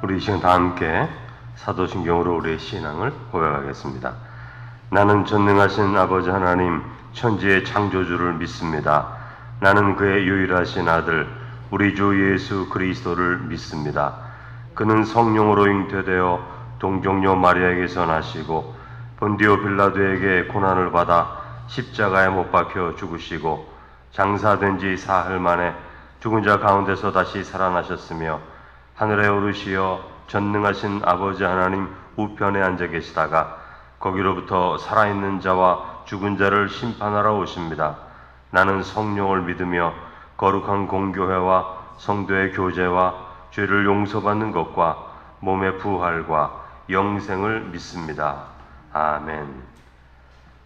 우리 이 시간 다 함께 사도신경으로 우리의 신앙을 고백하겠습니다. 나는 전능하신 아버지 하나님 천지의 창조주를 믿습니다. 나는 그의 유일하신 아들 우리 주 예수 그리스도를 믿습니다. 그는 성령으로 잉태되어 동정녀 마리아에게서 나시고 본디오 빌라도에게 고난을 받아 십자가에 못 박혀 죽으시고 장사된 지 사흘 만에 죽은 자 가운데서 다시 살아나셨으며 하늘에 오르시어 전능하신 아버지 하나님 우편에 앉아 계시다가 거기로부터 살아있는 자와 죽은 자를 심판하러 오십니다. 나는 성령을 믿으며 거룩한 공교회와 성도의 교제와 죄를 용서받는 것과 몸의 부활과 영생을 믿습니다. 아멘.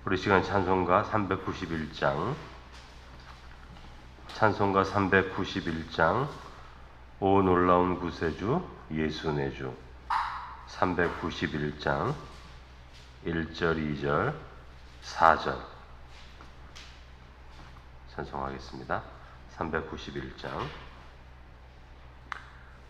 우리 시간 찬송가 391장 찬송가 391장 오 놀라운 구세주 예수 내 주 391장 1절 2절 4절 찬송하겠습니다. 391장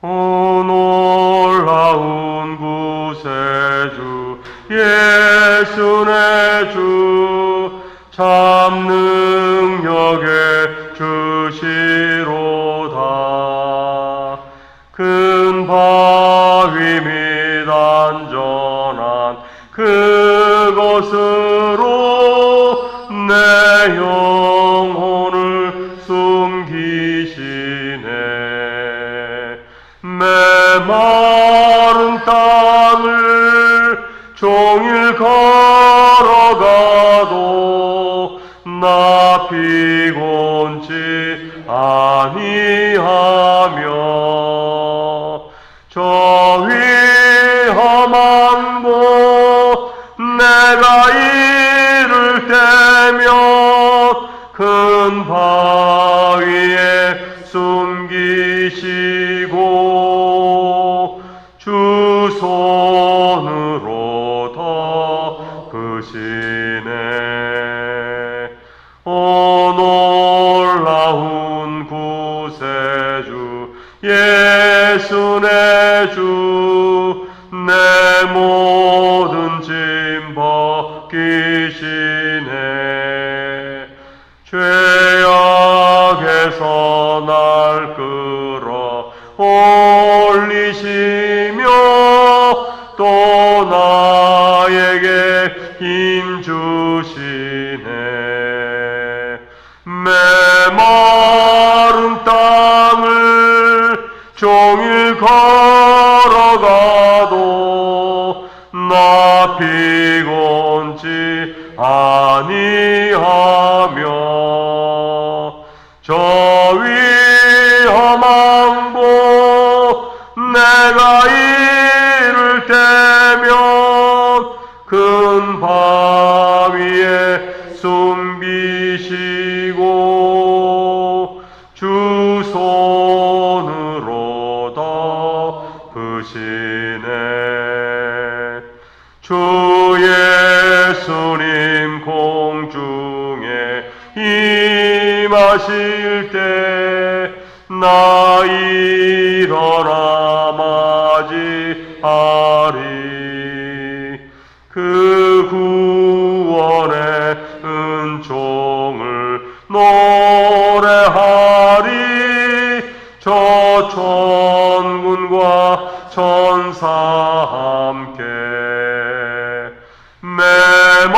오 놀라운 구세주 예수 내 주 참 능력의 주시로다. 큰 바위 및 안전한 그곳으로 내 영혼을 숨기시네. 메마른 땅을 종일 걸어가도 나 피곤치 아니하며 저 위험한 곳 내가 이를 때면 큰 바위에 숨기시고 주 손으로 덮으시네. 오 놀라운 구세주 예수 내 주 내 모든 짐 벗기시네. 죄악에서 날 끌어 올리시며 또 나에게 힘 주시네. 메마른 땅을 종일 걸어가도 나 피곤치 아니하며 저 위험한 곳 내가 이를 때면 큰 바위에 숨기시고 주 손으로 덮으시네. 주 예수님 공중에 임하실 때 나 일어나 맞이하리. 그 구원의 은총을 노래하리. 저 천군과 천사 함께 메마른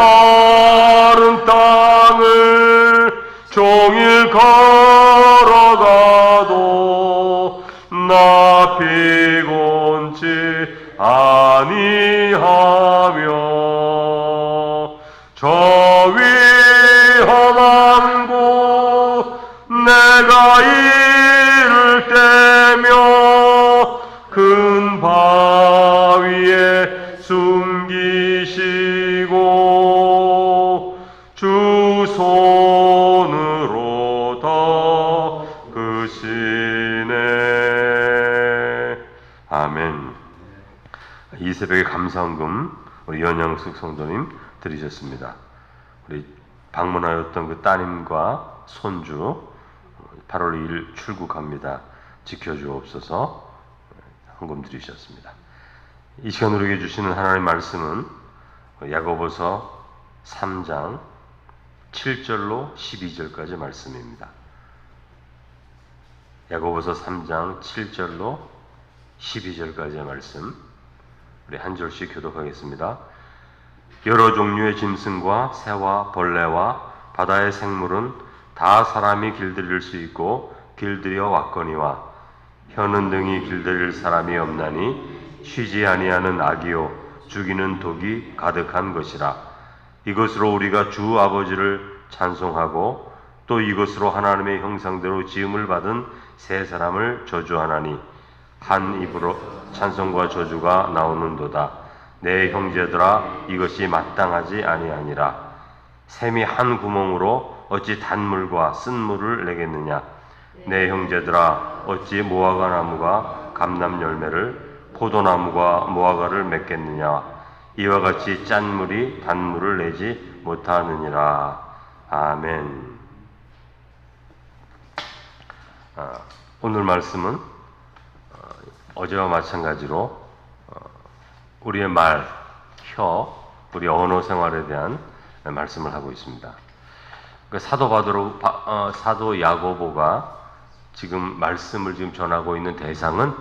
땅을 종일 걸어가도 나 피곤치 아니하며 저 위험한 곳 내가 이를 때면 큰 바위에 숨기시고 주 손으로 덮으시네. 아멘. 이 새벽에 감사헌금 우리 연양숙 성도님 드리셨습니다. 우리 방문하였던 그 따님과 손주 8월 2일 출국합니다. 지켜주옵소서. 헌금 드리셨습니다. 이 시간 우리에게 주시는 하나님의 말씀은 야고보서 3장 7절로 12절까지 말씀입니다. 야고보서 3장 7절로 12절까지의 말씀, 우리 한 절씩 교독하겠습니다. 여러 종류의 짐승과 새와 벌레와 바다의 생물은 다 사람이 길들일 수 있고 길들여 왔거니와 혀는 등이 길들일 사람이 없나니 쉬지 아니하는 악이요 죽이는 독이 가득한 것이라. 이것으로 우리가 주 아버지를 찬송하고 또 이것으로 하나님의 형상대로 지음을 받은 세 사람을 저주하나니 한 입으로 찬송과 저주가 나오는도다. 내 형제들아, 이것이 마땅하지 아니하니라. 샘이 한 구멍으로 어찌 단물과 쓴물을 내겠느냐. 내 형제들아, 어찌 무화과 나무가 감람 열매를 포도나무가 무화과를 맺겠느냐. 이와 같이 짠 물이 단물을 내지 못하느니라. 아멘. 오늘 말씀은 어제와 마찬가지로 우리의 말, 혀, 우리 언어 생활에 대한 말씀을 하고 있습니다. 사도 야고보가 지금 말씀을 지금 전하고 있는 대상은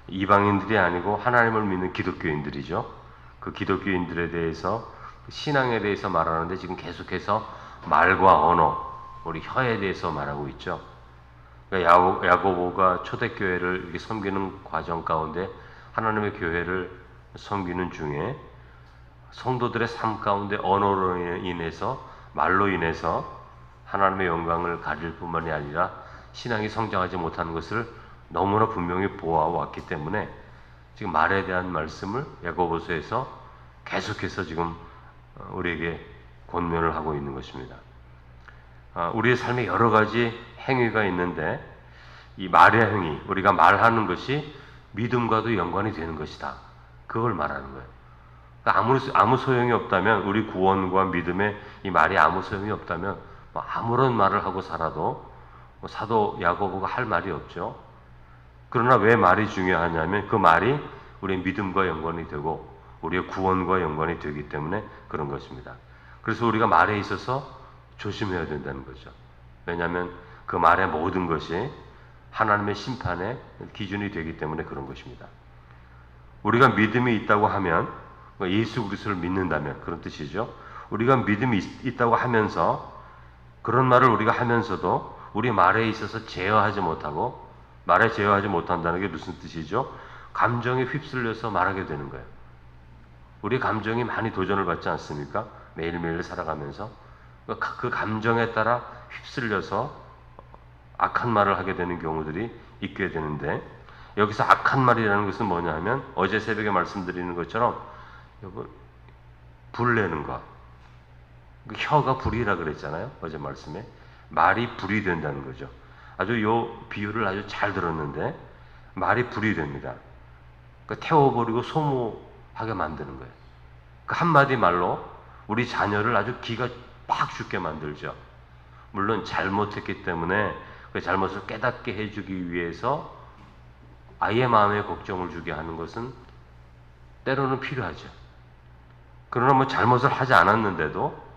이방인들이 아니고 하나님을 믿는 기독교인들이죠. 그 기독교인들에 대해서 신앙에 대해서 말하는데 지금 계속해서 말과 언어, 우리 혀에 대해서 말하고 있죠. 그러니까 야고보가 초대교회를 이렇게 섬기는 과정 가운데 하나님의 교회를 섬기는 중에 성도들의 삶 가운데 언어로 인해서, 말로 인해서 하나님의 영광을 가릴 뿐만이 아니라 신앙이 성장하지 못하는 것을 너무나 분명히 보아왔기 때문에 지금 말에 대한 말씀을 야고보서에서 계속해서 지금 우리에게 권면을 하고 있는 것입니다. 우리의 삶에 여러 가지 행위가 있는데 이 말의 행위, 우리가 말하는 것이 믿음과도 연관이 되는 것이다. 그걸 말하는 거예요. 그러니까 아무 소용이 없다면, 우리 구원과 믿음에 이 말이 아무 소용이 없다면 아무런 말을 하고 살아도 사도 야고보가 할 말이 없죠. 그러나 왜 말이 중요하냐면 그 말이 우리의 믿음과 연관이 되고 우리의 구원과 연관이 되기 때문에 그런 것입니다. 그래서 우리가 말에 있어서 조심해야 된다는 거죠. 왜냐하면 그 말의 모든 것이 하나님의 심판의 기준이 되기 때문에 그런 것입니다. 우리가 믿음이 있다고 하면, 예수 그리스도를 믿는다면 그런 뜻이죠. 우리가 믿음이 있다고 하면서, 그런 말을 우리가 하면서도 우리 말에 있어서 제어하지 못하고, 말에 제어하지 못한다는 게 무슨 뜻이죠? 감정에 휩쓸려서 말하게 되는 거예요. 우리 감정이 많이 도전을 받지 않습니까? 매일매일 살아가면서 그 감정에 따라 휩쓸려서 악한 말을 하게 되는 경우들이 있게 되는데, 여기서 악한 말이라는 것은 뭐냐 하면 어제 새벽에 말씀드리는 것처럼 불 내는 것, 혀가 불이라 그랬잖아요. 어제 말씀에 말이 불이 된다는 거죠. 아주 요 비유를 아주 잘 들었는데 말이 불이 됩니다. 태워버리고 소모하게 만드는 거예요. 한마디 말로 우리 자녀를 아주 기가 팍 죽게 만들죠. 물론 잘못했기 때문에 그 잘못을 깨닫게 해주기 위해서 아이의 마음에 걱정을 주게 하는 것은 때로는 필요하죠. 그러나 잘못을 하지 않았는데도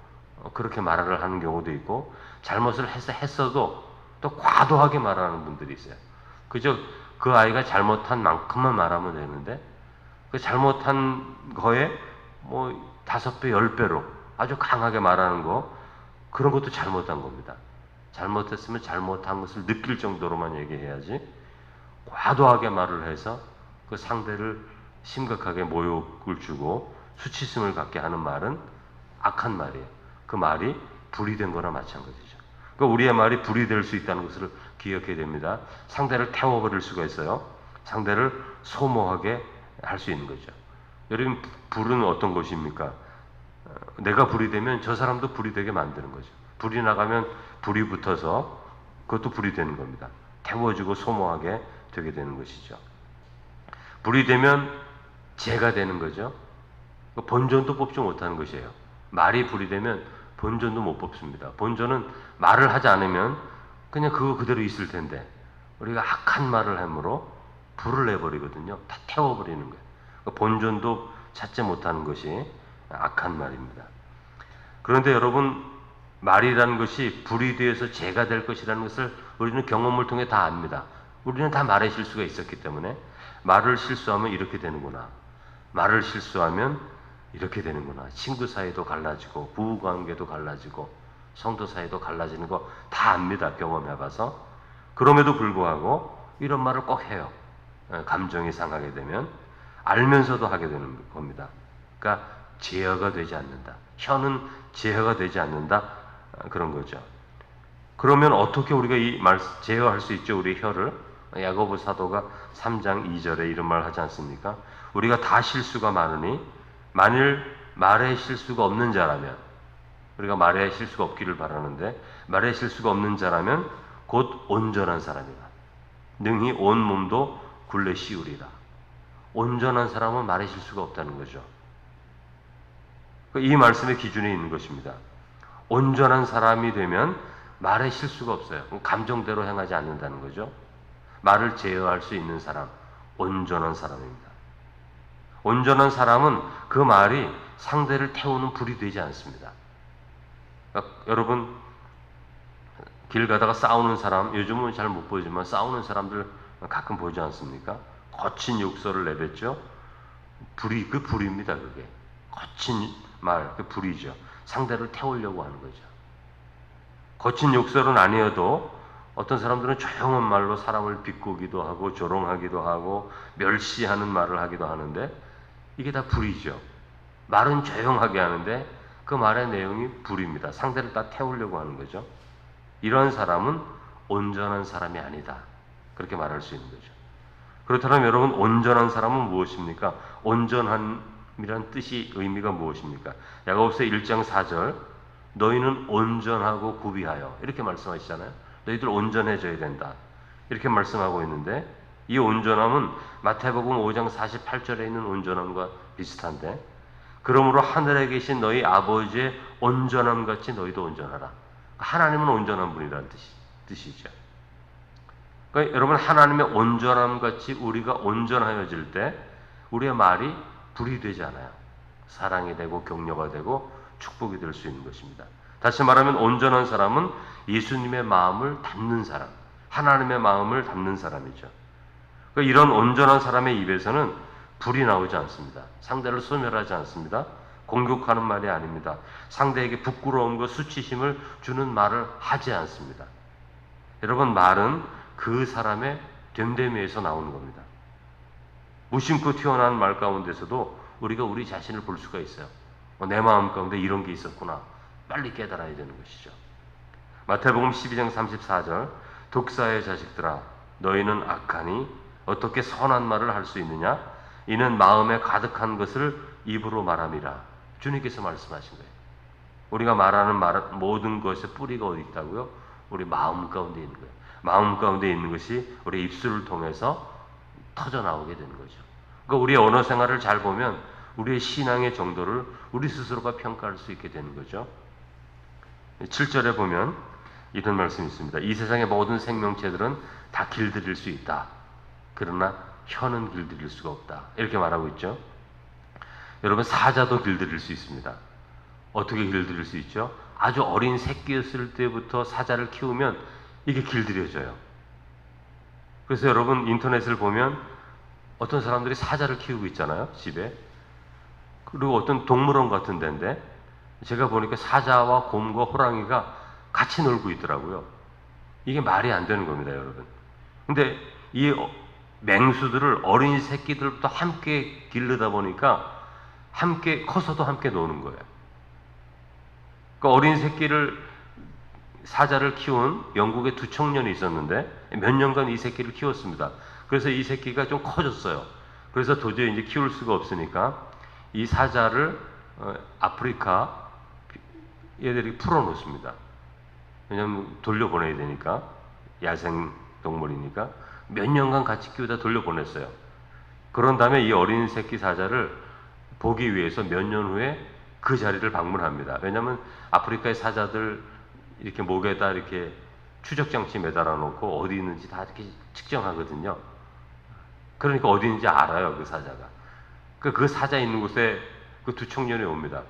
그렇게 말을 하는 경우도 있고, 잘못을 했어도 또 과도하게 말하는 분들이 있어요. 그저 그 아이가 잘못한 만큼만 말하면 되는데 그 잘못한 거에 5배, 10배로 아주 강하게 말하는 거, 그런 것도 잘못한 겁니다. 잘못했으면 잘못한 것을 느낄 정도로만 얘기해야지, 과도하게 말을 해서 그 상대를 심각하게 모욕을 주고 수치심을 갖게 하는 말은 악한 말이에요. 그 말이 불이 된 거나 마찬가지죠. 그러니까 우리의 말이 불이 될 수 있다는 것을 기억해야 됩니다. 상대를 태워버릴 수가 있어요. 상대를 소모하게 할 수 있는 거죠. 여러분, 불은 어떤 것입니까? 내가 불이 되면 저 사람도 불이 되게 만드는 거죠. 불이 나가면 불이 붙어서 그것도 불이 되는 겁니다. 태워주고 소모하게 되게 되는 것이죠. 불이 되면 죄가 되는 거죠. 본전도 뽑지 못하는 것이에요. 말이 불이 되면 본전도 못 뽑습니다. 본전은 말을 하지 않으면 그냥 그거 그대로 있을 텐데, 우리가 악한 말을 함으로 불을 내버리거든요. 다 태워버리는 거예요. 그러니까 본전도 찾지 못하는 것이 악한 말입니다. 그런데 여러분, 말이라는 것이 불이 되어서 죄가 될 것이라는 것을 우리는 경험을 통해 다 압니다. 우리는 다 말의 실수가 있었기 때문에 말을 실수하면 이렇게 되는구나. 말을 실수하면 이렇게 되는구나. 친구 사이도 갈라지고 부부관계도 갈라지고 성도 사이도 갈라지는 거 다 압니다. 경험해봐서. 그럼에도 불구하고 이런 말을 꼭 해요. 감정이 상하게 되면 알면서도 하게 되는 겁니다. 그러니까 제어가 되지 않는다. 혀는 제어가 되지 않는다. 그런 거죠. 그러면 어떻게 우리가 이 말 제어할 수 있죠? 우리 혀를. 야고보 사도가 3장 2절에 이런 말 하지 않습니까? 우리가 다 실수가 많으니 만일 말에 실수가 없는 자라면, 우리가 말에 실수가 없기를 바라는데 말에 실수가 없는 자라면 곧 온전한 사람이다. 능히 온 몸도 굴레 씌우리라. 온전한 사람은 말에 실수가 없다는 거죠. 이 말씀의 기준이 있는 것입니다. 온전한 사람이 되면 말에 실수가 없어요. 감정대로 행하지 않는다는 거죠. 말을 제어할 수 있는 사람, 온전한 사람입니다. 온전한 사람은 그 말이 상대를 태우는 불이 되지 않습니다. 그러니까 여러분, 길 가다가 싸우는 사람, 요즘은 잘 못 보이지만 싸우는 사람들 가끔 보지 않습니까? 거친 욕설을 내뱉죠. 불이, 그 불입니다. 그게 거친 말, 그 불이죠. 상대를 태우려고 하는 거죠. 거친 욕설은 아니어도 어떤 사람들은 조용한 말로 사람을 비꼬기도 하고 조롱하기도 하고 멸시하는 말을 하기도 하는데 이게 다 불이죠. 말은 조용하게 하는데 그 말의 내용이 불입니다. 상대를 다 태우려고 하는 거죠. 이런 사람은 온전한 사람이 아니다. 그렇게 말할 수 있는 거죠. 그렇다면 여러분, 온전한 사람은 무엇입니까? 온전함이란 뜻이, 의미가 무엇입니까? 야고보서 1장 4절, 너희는 온전하고 구비하여, 이렇게 말씀하시잖아요. 너희들 온전해져야 된다. 이렇게 말씀하고 있는데, 이 온전함은 마태복음 5장 48절에 있는 온전함과 비슷한데, 그러므로 하늘에 계신 너희 아버지의 온전함 같이 너희도 온전하라. 하나님은 온전한 분이라는 뜻이죠. 그러니까 여러분, 하나님의 온전함 같이 우리가 온전하여질 때 우리의 말이 불이 되지 않아요. 사랑이 되고 격려가 되고 축복이 될 수 있는 것입니다. 다시 말하면 온전한 사람은 예수님의 마음을 담는 사람, 하나님의 마음을 담는 사람이죠. 그러니까 이런 온전한 사람의 입에서는 불이 나오지 않습니다. 상대를 소멸하지 않습니다. 공격하는 말이 아닙니다. 상대에게 부끄러움과 수치심을 주는 말을 하지 않습니다. 여러분, 말은 그 사람의 됨됨이에서 나오는 겁니다. 무심코 튀어나온 말 가운데서도 우리가 우리 자신을 볼 수가 있어요. 내 마음 가운데 이런 게 있었구나. 빨리 깨달아야 되는 것이죠. 마태복음 12장 34절, 독사의 자식들아, 너희는 악하니 어떻게 선한 말을 할 수 있느냐? 이는 마음에 가득한 것을 입으로 말함이라. 주님께서 말씀하신 거예요. 우리가 말하는 모든 것의 뿌리가 어디 있다고요? 우리 마음 가운데 있는 거예요. 마음 가운데 있는 것이 우리 입술을 통해서 터져나오게 되는 거죠. 그러니까 우리의 언어 생활을 잘 보면 우리의 신앙의 정도를 우리 스스로가 평가할 수 있게 되는 거죠. 7절에 보면 이런 말씀이 있습니다. 이 세상의 모든 생명체들은 다 길들일 수 있다. 그러나 혀는 길들일 수가 없다. 이렇게 말하고 있죠. 여러분, 사자도 길들일 수 있습니다. 어떻게 길들일 수 있죠? 아주 어린 새끼였을 때부터 사자를 키우면 이게 길들여져요. 그래서 여러분, 인터넷을 보면 어떤 사람들이 사자를 키우고 있잖아요, 집에. 그리고 어떤 동물원 같은 데인데 제가 보니까 사자와 곰과 호랑이가 같이 놀고 있더라고요. 이게 말이 안 되는 겁니다, 여러분. 근데 이 맹수들을 어린 새끼들부터 함께 기르다 보니까 함께 커서도 함께 노는 거예요. 그 어린 사자를 키운 영국의 두 청년이 있었는데 몇 년간 이 새끼를 키웠습니다. 그래서 이 새끼가 좀 커졌어요. 그래서 도저히 이제 키울 수가 없으니까 이 사자를 아프리카 얘들이 풀어놓습니다. 왜냐하면 돌려보내야 되니까, 야생 동물이니까. 몇 년간 같이 키우다 돌려보냈어요. 그런 다음에 이 어린 새끼 사자를 보기 위해서 몇 년 후에 그 자리를 방문합니다. 왜냐하면 아프리카의 사자들 이렇게 목에다 이렇게 추적장치 매달아 놓고 어디 있는지 다 이렇게 측정하거든요. 그러니까 어디인지 알아요, 그 사자가. 그 사자 있는 곳에 그 두 청년이 옵니다.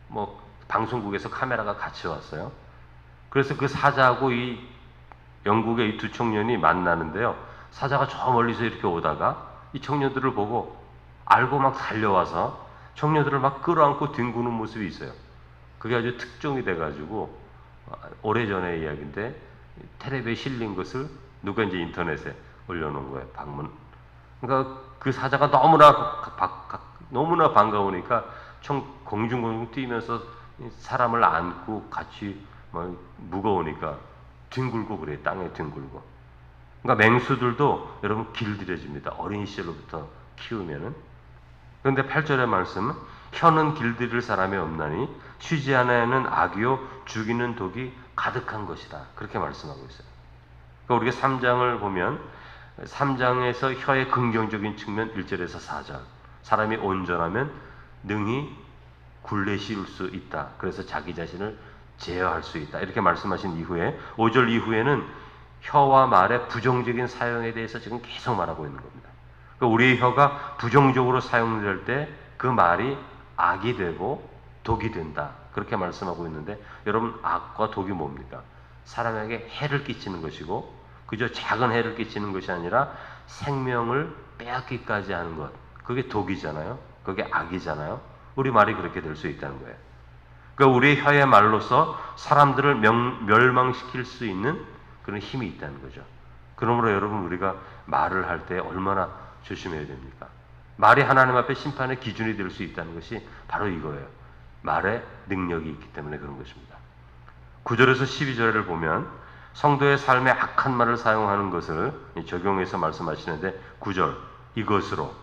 뭐 방송국에서 카메라가 같이 왔어요. 그래서 그 사자하고 이 영국의 이 두 청년이 만나는데요. 사자가 저 멀리서 이렇게 오다가 이 청년들을 보고 알고 막 달려와서 청년들을 막 끌어안고 뒹구는 모습이 있어요. 그게 아주 특종이 돼가지고 오래전의 이야기인데 텔레비에 실린 것을 누가 이제 인터넷에 올려놓은 거예요. 방문. 그러니까 그 사자가 너무나 반가우니까 공중공중 뛰면서 사람을 안고 같이 막 무거우니까 뒹굴고 그래요. 땅에 뒹굴고. 그러니까 맹수들도 여러분 길들여집니다. 어린 시절로부터 키우면은. 그런데 8절의 말씀은 혀는 길들일 사람이 없나니 쉬지 않아야는 악이요 죽이는 독이 가득한 것이다. 그렇게 말씀하고 있어요. 그러니까 우리가 3장을 보면 3장에서 혀의 긍정적인 측면 1절에서 4절. 사람이 온전하면 능히 굴레 씌울 수 있다. 그래서 자기 자신을 제어할 수 있다. 이렇게 말씀하신 이후에 5절 이후에는 혀와 말의 부정적인 사용에 대해서 지금 계속 말하고 있는 겁니다. 그러니까 우리의 혀가 부정적으로 사용될 때 그 말이 악이 되고 독이 된다. 그렇게 말씀하고 있는데 여러분 악과 독이 뭡니까? 사람에게 해를 끼치는 것이고 그저 작은 해를 끼치는 것이 아니라 생명을 빼앗기까지 하는 것. 그게 독이잖아요. 그게 악이잖아요. 우리 말이 그렇게 될 수 있다는 거예요. 그러니까 우리의 혀의 말로서 사람들을 멸망시킬 수 있는 그런 힘이 있다는 거죠. 그러므로 여러분 우리가 말을 할 때 얼마나 조심해야 됩니까? 말이 하나님 앞에 심판의 기준이 될 수 있다는 것이 바로 이거예요. 말에 능력이 있기 때문에 그런 것입니다. 9절에서 12절을 보면 성도의 삶에 악한 말을 사용하는 것을 적용해서 말씀하시는데 9절 이것으로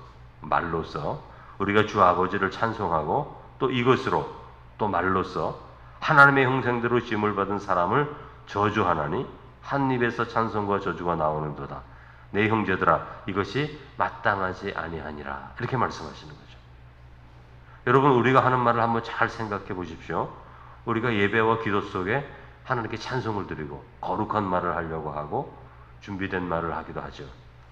말로써 우리가 주 아버지를 찬송하고 또 이것으로 또 말로써 하나님의 형상대로 지음을 받은 사람을 저주하나니 한 입에서 찬송과 저주가 나오는도다. 내 형제들아 이것이 마땅하지 아니하니라. 이렇게 말씀하시는 거죠. 여러분 우리가 하는 말을 한번 잘 생각해 보십시오. 우리가 예배와 기도 속에 하나님께 찬송을 드리고 거룩한 말을 하려고 하고 준비된 말을 하기도 하죠.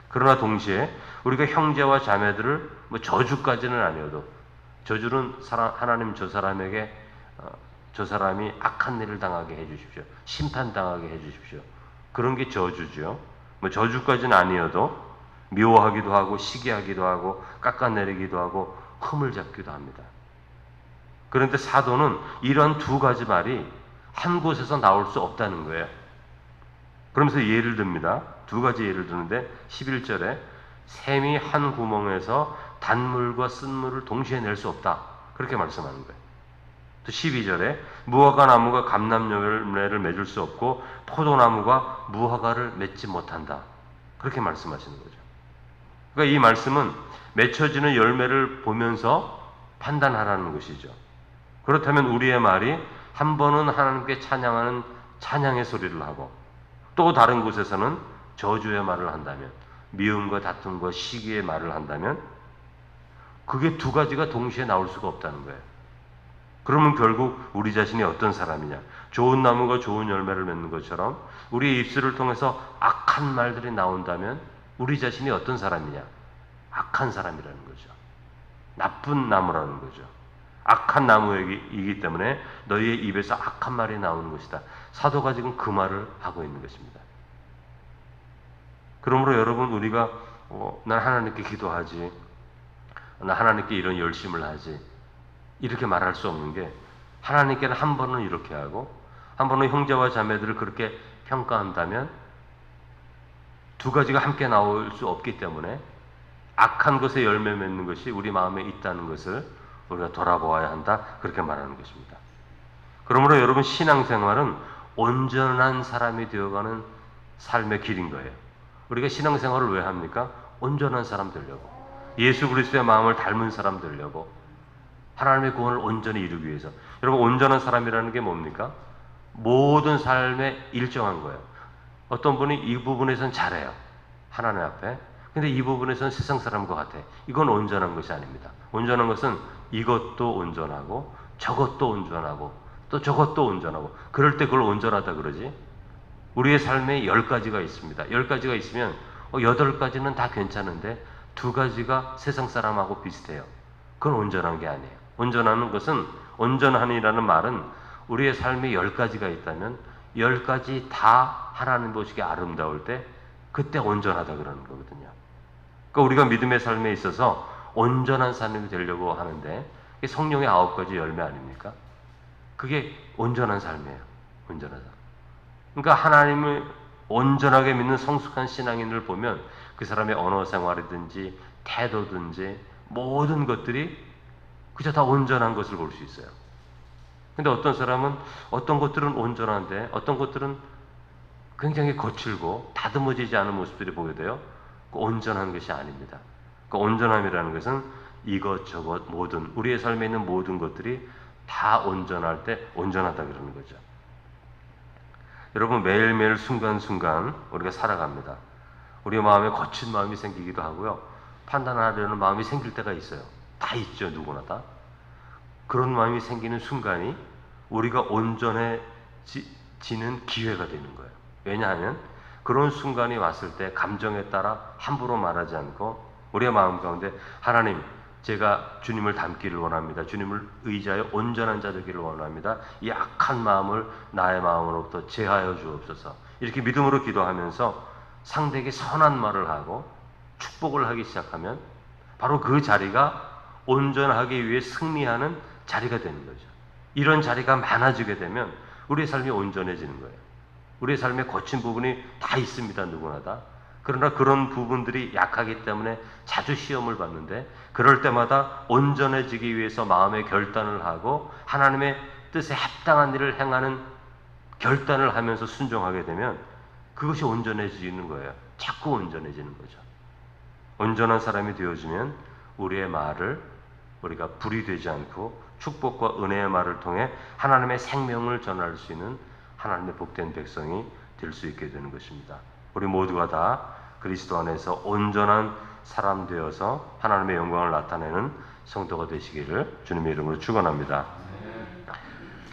그러나 동시에 우리가 형제와 자매들을 저주까지는 아니어도 저주는 하나님 저 사람에게 저 사람이 악한 일을 당하게 해주십시오. 심판당하게 해주십시오. 그런 게 저주죠. 저주까지는 아니어도 미워하기도 하고 시기하기도 하고 깎아내리기도 하고 흠을 잡기도 합니다. 그런데 사도는 이런 두 가지 말이 한 곳에서 나올 수 없다는 거예요. 그러면서 예를 듭니다. 두 가지 예를 드는데 11절에 샘이 한 구멍에서 단물과 쓴물을 동시에 낼 수 없다. 그렇게 말씀하는 거예요. 또 12절에 무화과 나무가 감람 열매를 맺을 수 없고 포도나무가 무화과를 맺지 못한다. 그렇게 말씀하시는 거죠. 그러니까 이 말씀은 맺혀지는 열매를 보면서 판단하라는 것이죠. 그렇다면 우리의 말이 한 번은 하나님께 찬양하는 찬양의 소리를 하고 또 다른 곳에서는 저주의 말을 한다면 미움과 다툼과 시기의 말을 한다면 그게 두 가지가 동시에 나올 수가 없다는 거예요. 그러면 결국 우리 자신이 어떤 사람이냐? 좋은 나무가 좋은 열매를 맺는 것처럼 우리의 입술을 통해서 악한 말들이 나온다면 우리 자신이 어떤 사람이냐? 악한 사람이라는 거죠. 나쁜 나무라는 거죠. 악한 나무이기 때문에 너희의 입에서 악한 말이 나오는 것이다. 사도가 지금 그 말을 하고 있는 것입니다. 그러므로 여러분 우리가 난 하나님께 기도하지, 난 하나님께 이런 열심을 하지 이렇게 말할 수 없는 게 하나님께는 한 번은 이렇게 하고 한 번은 형제와 자매들을 그렇게 평가한다면 두 가지가 함께 나올 수 없기 때문에 악한 것에 열매 맺는 것이 우리 마음에 있다는 것을 우리가 돌아보아야 한다. 그렇게 말하는 것입니다. 그러므로 여러분 신앙생활은 온전한 사람이 되어가는 삶의 길인 거예요. 우리가 신앙생활을 왜 합니까? 온전한 사람 되려고. 예수 그리스도의 마음을 닮은 사람 되려고. 하나님의 구원을 온전히 이루기 위해서. 여러분 온전한 사람이라는 게 뭡니까? 모든 삶에 일정한 거예요. 어떤 분이 이 부분에선 잘해요. 하나님 앞에. 근데 이 부분에서는 세상 사람과 같아. 이건 온전한 것이 아닙니다. 온전한 것은 이것도 온전하고 저것도 온전하고 또 저것도 온전하고 그럴 때 그걸 온전하다 그러지. 우리의 삶에 10가지가 있습니다. 10가지가 있으면 8가지는 다 괜찮은데 두 가지가 세상 사람하고 비슷해요. 그건 온전한 게 아니에요. 온전하는 것은, 온전한이라는 말은 우리의 삶에 10가지가 있다면 10가지 다 하나님 보시기에 아름다울 때 그때 온전하다 그러는 거거든요. 그러니까 우리가 믿음의 삶에 있어서 온전한 사람이 되려고 하는데 이게 성령의 9가지 열매 아닙니까? 그게 온전한 삶이에요. 온전한 삶. 그러니까 하나님을 온전하게 믿는 성숙한 신앙인을 보면 그 사람의 언어 생활이든지 태도든지 모든 것들이 그저 다 온전한 것을 볼 수 있어요. 근데 어떤 사람은 어떤 것들은 온전한데 어떤 것들은 굉장히 거칠고 다듬어지지 않은 모습들이 보게 돼요. 그 온전한 것이 아닙니다. 그 온전함이라는 것은 이것저것 모든 우리의 삶에 있는 모든 것들이 다 온전할 때 온전하다 그러는 거죠. 여러분, 매일매일 순간순간 우리가 살아갑니다. 우리 마음에 거친 마음이 생기기도 하고요. 판단하려는 마음이 생길 때가 있어요. 다 있죠, 누구나 다. 그런 마음이 생기는 순간이 우리가 온전해지는 기회가 되는 거예요. 왜냐하면 그런 순간이 왔을 때 감정에 따라 함부로 말하지 않고 우리의 마음 가운데 하나님, 제가 주님을 닮기를 원합니다. 주님을 의지하여 온전한 자 되기를 원합니다. 이 악한 마음을 나의 마음으로부터 제하여 주옵소서. 이렇게 믿음으로 기도하면서 상대에게 선한 말을 하고 축복을 하기 시작하면 바로 그 자리가 온전하기 위해 승리하는 자리가 되는 거죠. 이런 자리가 많아지게 되면 우리의 삶이 온전해지는 거예요. 우리의 삶에 거친 부분이 다 있습니다. 누구나 다. 그러나 그런 부분들이 약하기 때문에 자주 시험을 받는데 그럴 때마다 온전해지기 위해서 마음의 결단을 하고 하나님의 뜻에 합당한 일을 행하는 결단을 하면서 순종하게 되면 그것이 온전해지는 거예요. 자꾸 온전해지는 거죠. 온전한 사람이 되어지면 우리의 말을 우리가 불이 되지 않고 축복과 은혜의 말을 통해 하나님의 생명을 전할 수 있는 하나님의 복된 백성이 될 수 있게 되는 것입니다. 우리 모두가 다 그리스도 안에서 온전한 사람 되어서 하나님의 영광을 나타내는 성도가 되시기를 주님의 이름으로 축원합니다.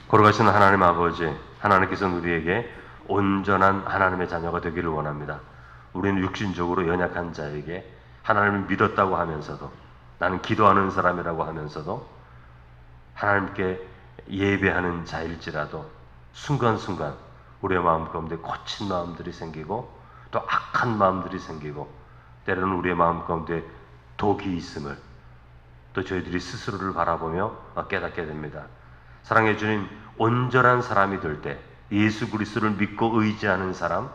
거룩하신 하나님 아버지, 하나님께서는 우리에게 온전한 하나님의 자녀가 되기를 원합니다. 우리는 육신적으로 연약한 자에게 하나님을 믿었다고 하면서도, 나는 기도하는 사람이라고 하면서도 하나님께 예배하는 자일지라도 순간순간 우리의 마음 가운데 거친 마음들이 생기고 또 악한 마음들이 생기고 때로는 우리의 마음 가운데 독이 있음을 또 저희들이 스스로를 바라보며 깨닫게 됩니다. 사랑해 주님, 온전한 사람이 될 때 예수 그리스도를 믿고 의지하는 사람,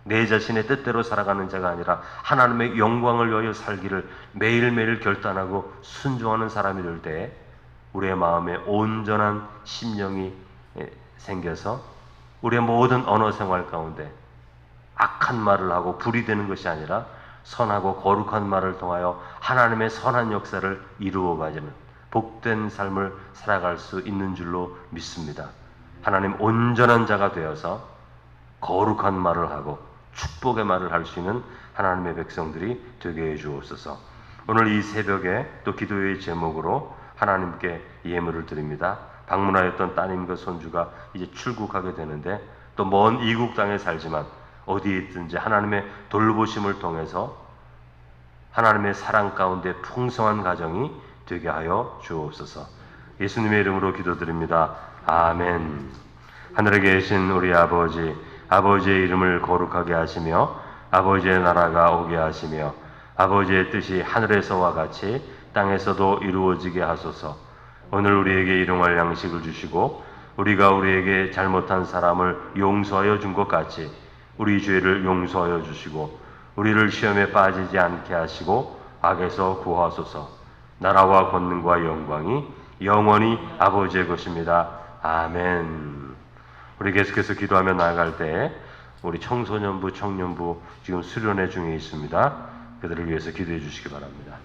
내 자신의 뜻대로 살아가는 자가 아니라 하나님의 영광을 위하여 살기를 매일매일 결단하고 순종하는 사람이 될 때 우리의 마음에 온전한 심령이 생겨서 우리의 모든 언어 생활 가운데 악한 말을 하고 불이 되는 것이 아니라 선하고 거룩한 말을 통하여 하나님의 선한 역사를 이루어가지는 복된 삶을 살아갈 수 있는 줄로 믿습니다. 하나님, 온전한 자가 되어서 거룩한 말을 하고 축복의 말을 할 수 있는 하나님의 백성들이 되게 해 주옵소서. 오늘 이 새벽에 또 기도의 제목으로 하나님께 예물을 드립니다. 방문하였던 따님과 손주가 이제 출국하게 되는데 또 먼 이국 땅에 살지만 어디에 있든지 하나님의 돌보심을 통해서 하나님의 사랑 가운데 풍성한 가정이 되게 하여 주옵소서. 예수님의 이름으로 기도드립니다. 아멘. 하늘에 계신 우리 아버지, 아버지의 이름을 거룩하게 하시며 아버지의 나라가 오게 하시며 아버지의 뜻이 하늘에서와 같이 땅에서도 이루어지게 하소서. 오늘 우리에게 일용할 양식을 주시고 우리가 우리에게 잘못한 사람을 용서하여 준 것 같이 우리 죄를 용서하여 주시고 우리를 시험에 빠지지 않게 하시고 악에서 구하소서. 나라와 권능과 영광이 영원히 아버지의 것입니다. 아멘. 우리 계속해서 기도하며 나아갈 때 우리 청소년부, 청년부 지금 수련회 중에 있습니다. 그들을 위해서 기도해 주시기 바랍니다.